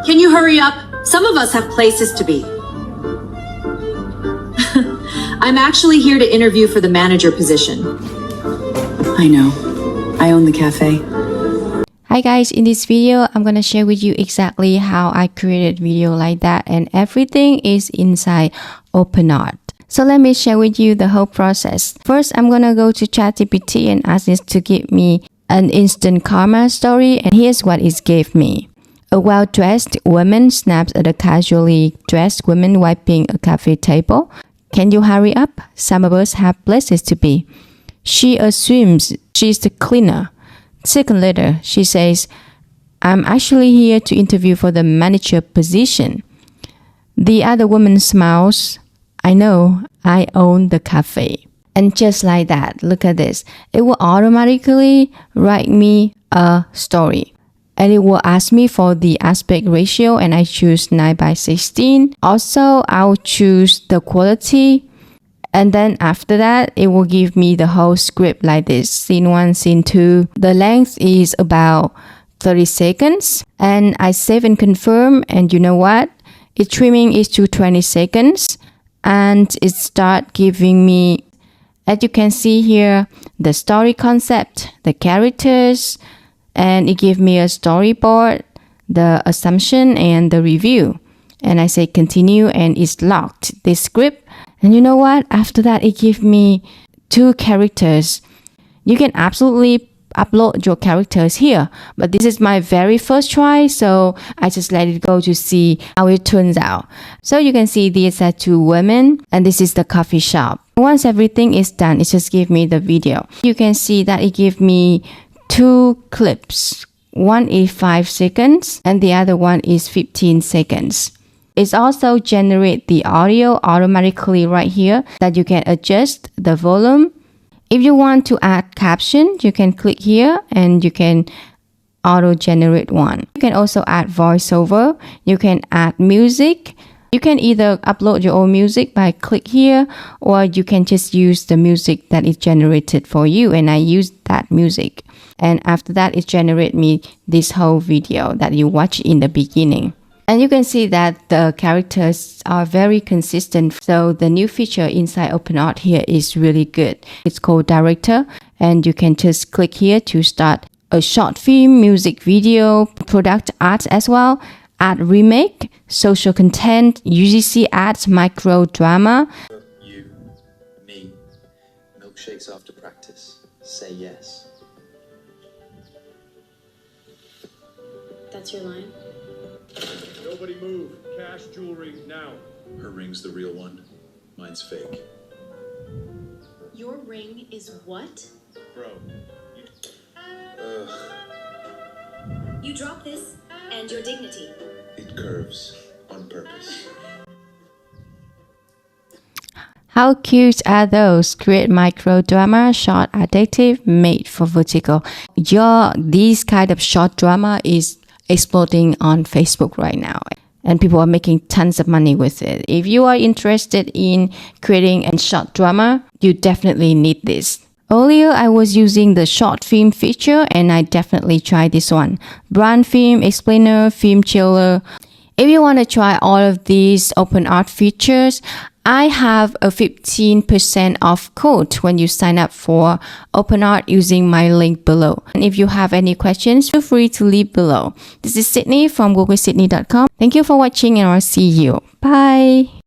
Can you hurry up? Some of us have places to be. I'm actually here to interview for the manager position. I know. I own the cafe. Hi guys, in this video, I'm gonna share with you exactly how I created video like that, and everything is inside OpenArt. So let me share with you the whole process. First, I'm gonna go to ChatGPT and ask it to give me an instant karma story, and here's what it gave me. A well-dressed woman snaps at a casually dressed woman wiping a cafe table. Can you hurry up? Some of us have places to be. She assumes she's the cleaner. Second later, she says, I'm actually here to interview for the manager position. The other woman smiles. I know, I own the cafe. And just like that, look at this. It will automatically write me a story. And it will ask me for the aspect ratio, and I choose 9:16. Also, I'll choose the quality. And then after that, it will give me the whole script like this. Scene 1, scene 2. The length is about 30 seconds. And I save and confirm. And you know what? Its trimming is to 20 seconds. And it start giving me, as you can see here, the story concept, the characters, and it gave me a storyboard, the assumption, and the review. And I say continue, and it's locked, this script. And you know what? After that, it gave me 2 characters. You can absolutely upload your characters here, but this is my very first try, so I just let it go to see how it turns out. So you can see these are 2 women, and this is the coffee shop. Once everything is done, it just gave me the video. You can see that it gave me 2 clips. One is 5 seconds, and the other one is 15 seconds. It's also generate the audio automatically right here that you can adjust the volume. If you want to add caption, you can click here and you can auto generate one. You can also add voiceover. You can add music. You can either upload your own music by click here, or you can just use the music that is generated for you, and I use that music. And after that, it generate me this whole video that you watch in the beginning. And you can see that the characters are very consistent. So the new feature inside OpenArt here is really good. It's called Director, and you can just click here to start a short film, music video, product art as well, ad remake, social content, UGC ads, micro drama. You, me, milkshakes after practice. Say yes. That's your line? Nobody move. Cash jewelry now. Her ring's the real one. Mine's fake. Your ring is what? Bro. You drop this and your dignity. It curves on purpose. How cute are those? Create micro drama, short addictive, made for vertical. This kind of short drama is exploding on Facebook right now, and people are making tons of money with it. If you are interested in creating a short drama, you definitely need this. Earlier, I was using the short film feature, and I definitely tried this one. Brand Film Explainer, Film Chiller. If you want to try all of these OpenArt features, I have a 15% off code when you sign up for OpenArt using my link below. And if you have any questions, feel free to leave below. This is Sydney from GoogleSydney.com. Thank you for watching, and I'll see you. Bye.